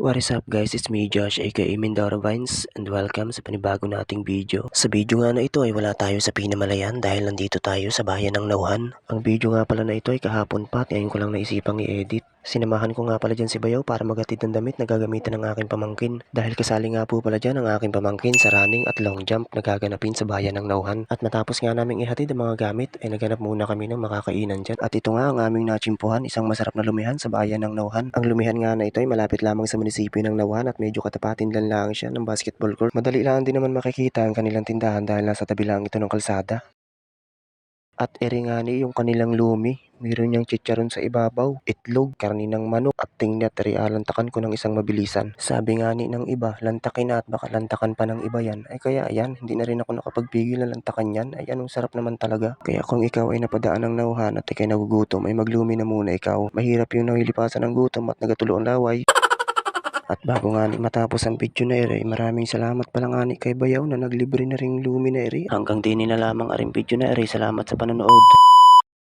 What is up guys, it's me Josh aka Mindoro Vines and welcome sa panibago nating video. Sa video nga na ito ay wala tayo sa Pinamalayan dahil nandito tayo sa bayan ng Nauhan. Ang video nga pala na ito ay kahapon pa at ngayon ko lang naisipang i-edit. Sinamahan ko nga pala dyan si Bayaw para maghatid ng damit na gagamitan ng aking pamangkin. Dahil kasali nga po pala dyan ang aking pamangkin sa running at long jump na gaganapin sa bayan ng Nauhan. At matapos nga naming ihatid ang mga gamit ay naghanap muna kami ng makakainan dyan. At ito nga ang aming nachimpuhan, isang masarap na lumihan sa bayan ng Nauhan. Ang lumihan nga na ito ay malapit lamang sa munisipyo ng Nauhan at medyo katapatin lang siya ng basketball court. Madali lang din naman makikita ang kanilang tindahan dahil nasa tabi lang ito ng kalsada. At eri nga ni yung kanilang lumi, mayroon niyang chicharon sa ibabaw, itlog, karni ng manok at tingnet. Eri alantakan ko ng isang mabilisan. Sabi nga ni ng iba, lantakin na at baka lantakan pa ng iba yan. Ay kaya ayan, hindi na rin ako nakapagpigil na lantakan yan. Ay anong sarap naman talaga. Kaya kung ikaw ay napadaan ng Nauhan at ikay nagugutom ay maglumi na muna ikaw. Mahirap yung nahilipasan ng gutom at nagatulo ang laway. At bago nga ni matapos ang video na ere, maraming salamat pala nga ni kay Bayaw na naglibre na ring lumi na ere. Hanggang din na lamang aring video na ere. Salamat sa panonood.